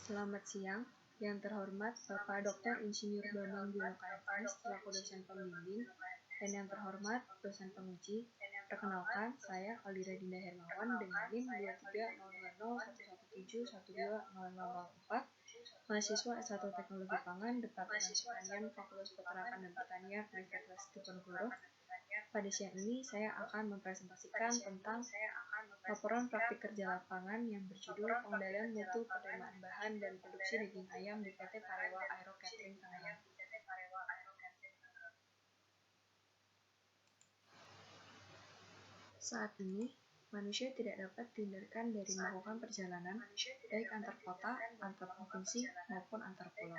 Selamat siang, yang terhormat Bapak Dr. Insinyur Bambang Bioloka MS selaku dosen pembimbing, dan yang terhormat dosen penguji. Perkenalkan, saya Aldira Dinda Hermawan dengan NIM 230201171200004, mahasiswa S1 Teknologi Pangan, Departemen Pertanian, Fakultas Peternakan dan Pertanian, Universitas Diponegoro. Pada siang ini, saya akan mempresentasikan tentang laporan praktik kerja lapangan yang berjudul Pengendalian Mutu Penerimaan Bahan dan Produksi Daging Ayam di PT Parewa Aero Catering Tangerang. Saat ini, manusia tidak dapat dihindarkan dari melakukan perjalanan, baik antar kota, antar provinsi, maupun antar pulau.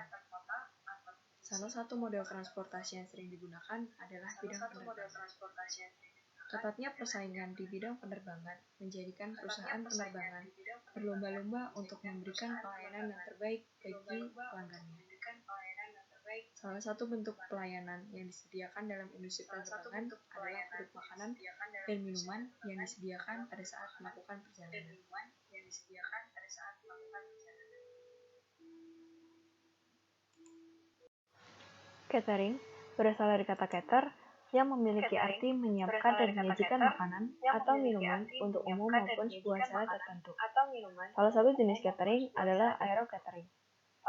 Salah satu model transportasi yang sering digunakan adalah bidang penerbangan. Ketatnya persaingan di bidang penerbangan menjadikan perusahaan penerbangan berlomba-lomba untuk memberikan pelayanan yang terbaik bagi pelanggannya. Salah satu bentuk pelayanan yang disediakan dalam industri penerbangan adalah produk makanan dan minuman yang disediakan pada saat melakukan perjalanan. Catering berasal dari kata cater yang memiliki arti menyiapkan dan menyajikan makanan atau minuman untuk umum maupun sebuah acara tertentu. Salah satu jenis catering adalah aero catering.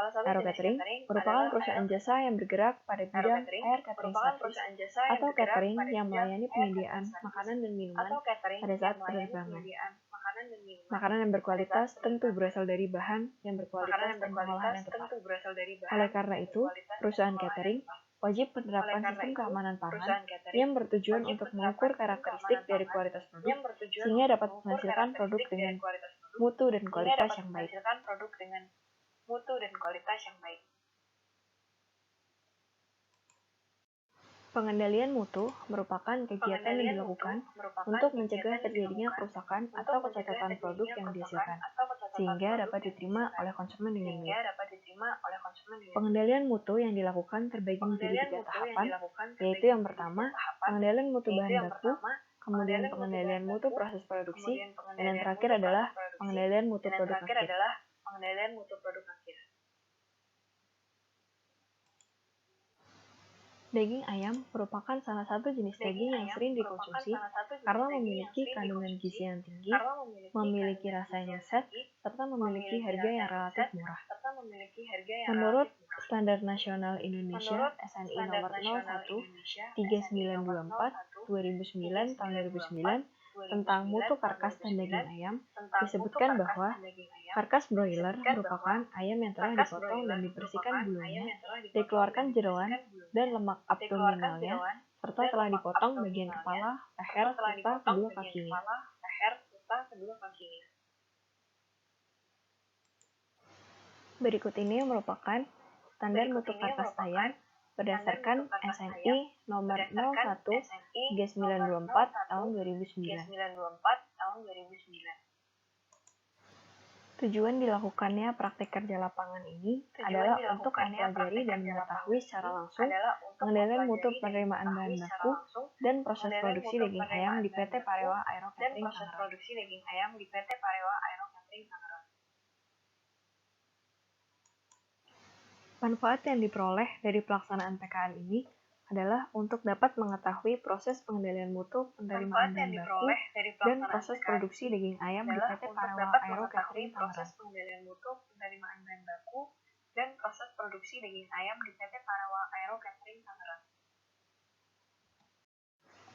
Aero catering merupakan perusahaan jasa yang bergerak pada bidang air catering service atau catering yang melayani penyediaan makanan dan minuman pada saat penerbangan. Makanan yang berkualitas tentu berasal dari bahan yang berkualitas dan pengolahan yang tepat. Oleh karena itu, perusahaan catering wajib menerapkan sistem keamanan pangan yang bertujuan untuk mengukur karakteristik dari kualitas produk sehingga dapat menghasilkan produk dengan mutu dan kualitas yang baik. Pengendalian mutu merupakan kegiatan yang dilakukan untuk mencegah terjadinya kerusakan atau kecacatan produk yang dihasilkan, sehingga dapat diterima oleh konsumen dengan baik. Pengendalian mutu yang dilakukan terbagi menjadi 3 tahapan, yaitu yang pertama, pengendalian mutu bahan baku, kemudian pengendalian mutu proses produksi, dan yang terakhir adalah pengendalian mutu produk akhir. Daging ayam merupakan salah satu jenis daging yang sering dikonsumsi karena memiliki kandungan gizi yang tinggi, memiliki rasa yang lezat, serta memiliki harga yang relatif murah. Menurut Standar Nasional Indonesia SNI nomor 01-3924/2009 tahun 2009 tentang mutu karkas dan daging ayam, disebutkan bahwa karkas broiler merupakan ayam yang telah dipotong dan dibersihkan bulunya, dikeluarkan jeroan dan lemak abdominalnya, serta telah dipotong bagian kepala, leher, serta kedua kakinya. Berikut ini merupakan standar mutu karkas ayam berdasarkan SNI nomor 01-924 tahun 2009. Tujuan dilakukannya praktik kerja lapangan ini adalah untuk mempelajari dan mengetahui secara langsung pengendalian mutu penerimaan bahan baku dan proses produksi daging ayam di PT Parewa Aero Catering Tangerang. Manfaat yang diperoleh dari pelaksanaan PKL ini adalah untuk dapat mengetahui proses pengendalian mutu penerimaan bahan baku dan proses produksi daging ayam di PT Parewa Aero Catering Tangerang.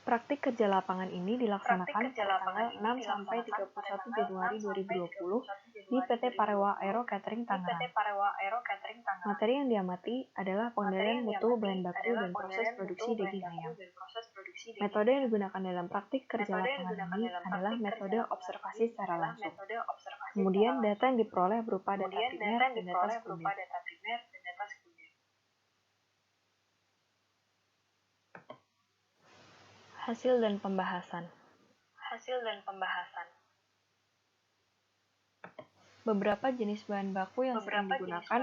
Praktik kerja lapangan ini dilaksanakan pada tanggal 6 sampai 31 Januari 2020 di PT Parewa Aero Catering Tangerang. Materi yang diamati adalah pengendalian mutu bahan baku dan proses produksi daging ayam. Metode yang digunakan dalam praktik kerja lapangan ini adalah metode observasi secara langsung. Kemudian data yang diperoleh berupa data primer dan data sekunder. Hasil dan pembahasan. Beberapa jenis bahan baku yang sering digunakan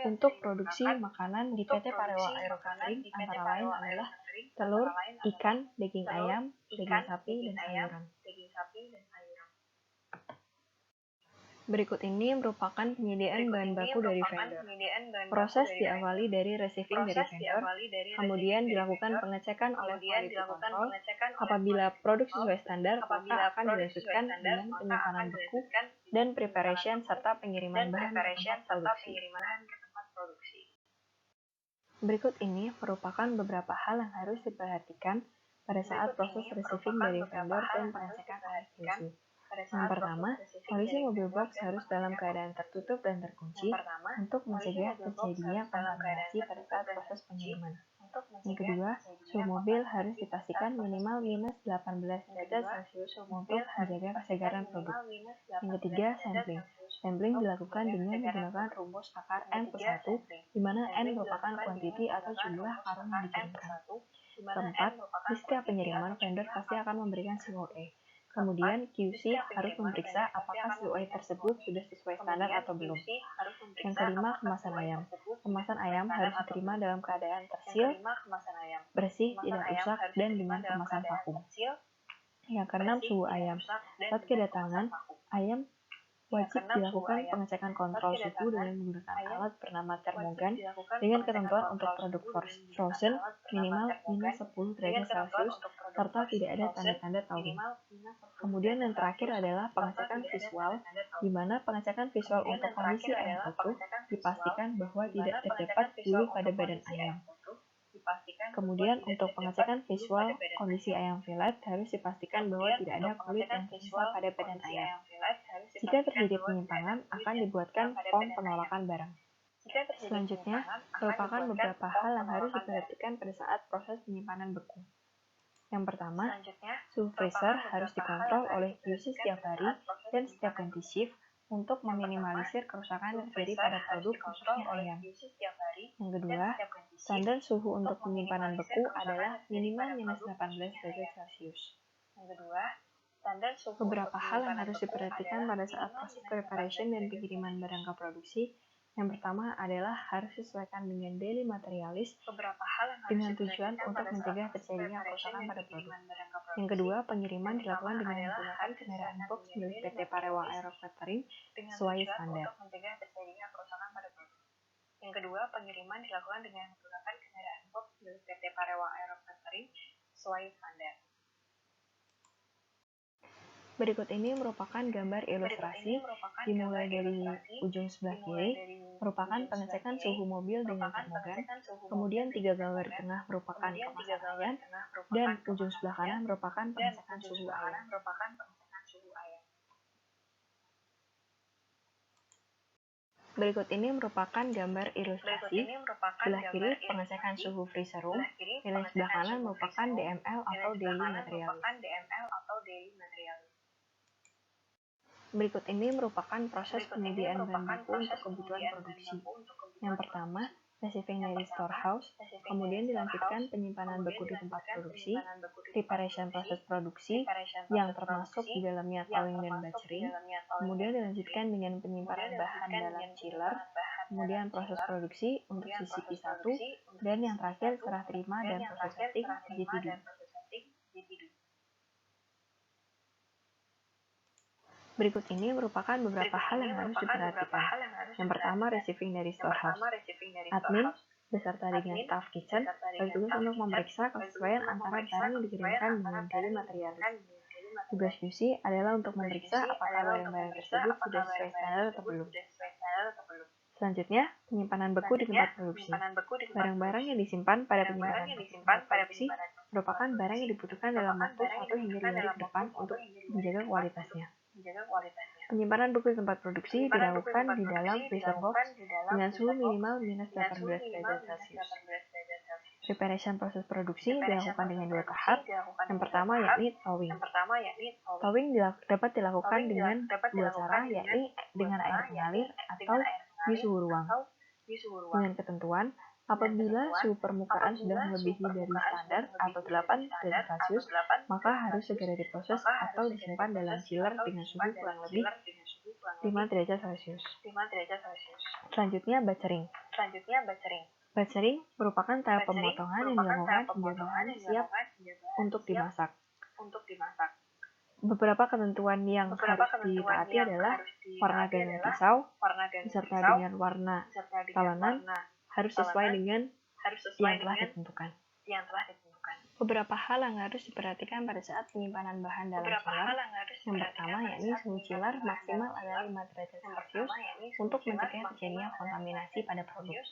untuk produksi makanan di PT Parewa Aero Catering antara lain adalah telur, ikan, daging ayam, daging sapi, dan sayuran. Berikut ini merupakan penyediaan bahan baku dari vendor. Proses diawali dari receiving dari vendor, kemudian dilakukan pengecekan oleh quality control. Apabila produk sesuai standar, maka akan dilanjutkan dengan penyimpanan beku dan preparation serta pengiriman bahan ke tempat produksi. Berikut ini merupakan beberapa hal yang harus diperhatikan pada saat proses receiving dari vendor dan pengecekan oleh QC. Yang pertama, kondisi mobil box harus dalam keadaan tertutup dan terkunci untuk mencegah terjadinya kontaminasi pada saat proses pengiriman. Yang kedua, suhu mobil harus dipastikan minimal minus 18 derajat Celcius untuk menjaga kesegaran produk. Yang ketiga, sampling. Sampling dilakukan dengan menggunakan rumus akar N+1, di mana N merupakan kuantiti atau jumlah karung yang dikirimkan. Keempat, di setiap pengiriman, vendor pasti akan memberikan COA. Kemudian, QC harus memeriksa apakah COA tersebut sudah sesuai standar atau belum. Yang kelima, kemasan ayam. Kemasan ayam harus diterima dalam keadaan terseal, bersih, tidak rusak, dan dengan kemasan vakum. Yang keenam, suhu ayam. Saat kedatangan, ayam wajib dilakukan pengecekan kontrol suhu dengan menggunakan alat bernama termogan dengan ketentuan untuk produk frozen minimal minus 10 derajat Celcius serta tidak ada tanda-tanda thawing. Kemudian yang terakhir adalah pengecekan visual, di mana pengecekan visual untuk kondisi ayam utuh dipastikan bahwa tidak terdapat bulu pada badan ayam. Kemudian untuk pengecekan visual kondisi ayam fillet harus dipastikan bahwa tidak ada kulit yang tersisa pada badan ayam. Jika terjadi penyimpangan, akan dibuatkan form penolakan barang. Selanjutnya, merupakan beberapa hal yang harus diperhatikan pada saat proses penyimpanan beku. Yang pertama, suhu freezer harus dikontrol oleh QC setiap hari dan setiap ganti shift untuk meminimalisir kerusakan yang terjadi pada produk khususnya ayam. Yang kedua, standar suhu untuk penyimpanan beku adalah minimal minus 18 derajat Celcius. Beberapa hal yang harus diperhatikan pada saat proses preparation dan pengiriman barang ke produksi. Yang pertama adalah harus disesuaikan dengan daily materialis dengan tujuan untuk mencegah terjadinya kerusakan pada produk. Yang kedua, pengiriman dilakukan dengan menggunakan kendaraan box milik PT Parewang Aero Catering sesuai standar. Berikut ini merupakan gambar ilustrasi dimulai dari ujung sebelah kiri, merupakan pengecekan suhu mobil dengan termogan, kemudian 3 gambar di tengah merupakan kemasan ayam, dan ujung sebelah kanan merupakan pengecekan suhu ayam. Berikut ini merupakan gambar ilustrasi, sebelah kiri pengecekan suhu freezer room, dan sebelah kanan merupakan DML atau daily materialis. Berikut ini merupakan proses penyediaan bahan baku untuk kebutuhan produksi. Yang pertama, receiving dari storehouse, kemudian dilanjutkan penyimpanan beku di tempat produksi, preparation proses produksi, yang termasuk di dalamnya thawing dan batching, kemudian dilanjutkan dengan penyimpanan bahan dalam chiller, kemudian proses produksi untuk CCP1, dan yang terakhir serah terima dan proses setting JP2. Berikut ini merupakan beberapa hal yang harus diperhatikan. Yang pertama, receiving dari storehouse. Admin, beserta dengan staff kitchen, bertugas untuk memeriksa kesesuaian antara barang yang dikirimkan dengan daily materialis. Tugas QC adalah untuk memeriksa apakah barang-barang tersebut sudah sesuai standar atau belum. Selanjutnya, penyimpanan beku di tempat produksi. Barang-barang yang disimpan pada penyimpanan beku di tempat produksi merupakan barang yang dibutuhkan dalam waktu 1 hingga 2 hari ke depan untuk menjaga kualitasnya. Penyimpanan beku di tempat produksi dilakukan di dalam freezer box dengan suhu minimal minus 18 derajat Celcius. Preparation proses produksi dilakukan dengan 2 tahap. Yang pertama yakni thawing. Thawing dapat dilakukan dengan 2 cara, yakni dengan air mengalir atau di suhu ruang. Dengan ketentuan, apabila suhu permukaan sudah melebihi dari standar atau 8 derajat Celcius, maka harus segera diproses atau disimpan dalam chiller dengan suhu kurang lebih 5 derajat Celcius. Selanjutnya, batching. Batching merupakan tahap pemotongan yang dilakukan hingga bahan siap untuk dimasak. Beberapa ketentuan yang harus ditaati adalah warna gagang pisau beserta dengan warna talenan harus sesuai dengan yang telah ditentukan. Beberapa hal yang harus diperhatikan pada saat penyimpanan bahan dalam chiller. Yang pertama yakni suhu chiller maksimal adalah 5 derajat Celcius untuk mencegah terjadinya kontaminasi pada produk.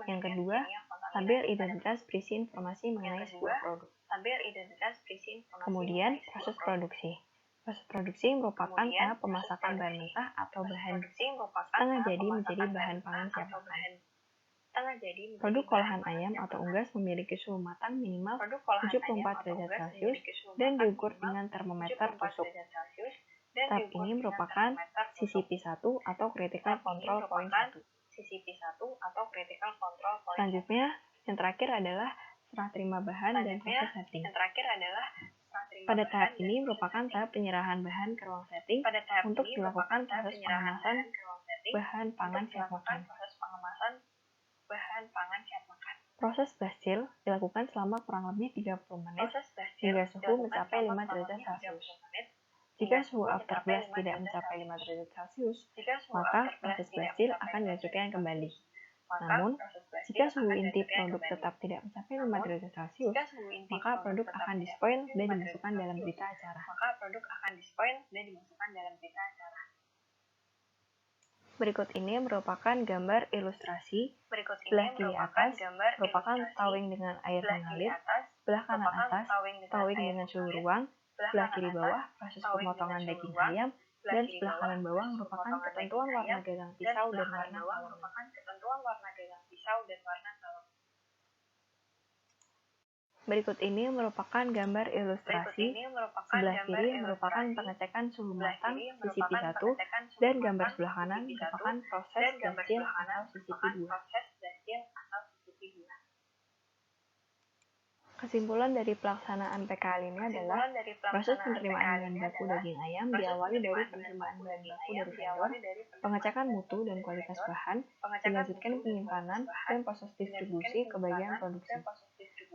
Yang kedua, tabel identitas berisi informasi mengenai sebuah produk. Kemudian, proses produksi. Proses produksi merupakan tahap pemasakan bahan mentah atau bahan setengah jadi menjadi bahan pangan siap makan. Produk olahan ayam atau unggas memiliki suhu matang minimal 74 derajat Celcius dan diukur dengan termometer tusuk. Tahap ini merupakan CCP1 atau Critical Control Point 1. Selanjutnya, yang terakhir adalah serah terima bahan dan proses setting. Pada tahap ini merupakan tahap penyerahan bahan ke ruang setting untuk dilakukan proses pengemasan bahan pangan siap makan. Proses basil dilakukan selama kurang lebih 30 menit hingga suhu mencapai 5 derajat Celcius. Jika suhu afterblast tidak mencapai 5 derajat Celcius, maka proses basil akan dilanjutkan kembali. Namun, jika suhu inti produk tetap tidak mencapai 5 derajat Celcius, maka produk akan dispoil dan dimasukkan dalam berita acara. Berikut ini merupakan gambar ilustrasi. Sebelah kiri atas merupakan towing dengan air mengalir, sebelah kanan atas towing dengan suhu ruang, sebelah kiri bawah proses pemotongan daging ayam, dan sebelah kanan bawah merupakan ketentuan warna gagang pisau dan warna talenan. Berikut ini merupakan gambar ilustrasi. Sebelah kiri merupakan pengecekan suhu matang CCP1 dan gambar sebelah kanan merupakan proses basil atau CCP2. Kesimpulan dari pelaksanaan PKL ini adalah proses penerimaan bahan baku daging ayam diawali dari penerimaan bahan baku dari vendor, pengecekan mutu dan kualitas bahan, dilanjutkan penyimpanan dan proses distribusi ke bagian produksi.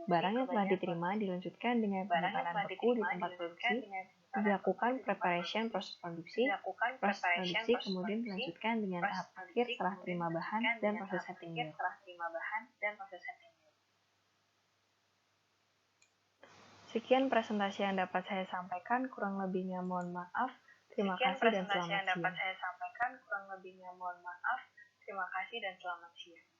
Barang yang telah diterima dilanjutkan dengan penyimpanan beku di tempat produksi, dilakukan preparation proses produksi kemudian dilanjutkan dengan tahap akhir serah terima bahan dan proses setting meal. Sekian presentasi yang dapat saya sampaikan, kurang lebihnya mohon maaf. Terima kasih dan selamat siang.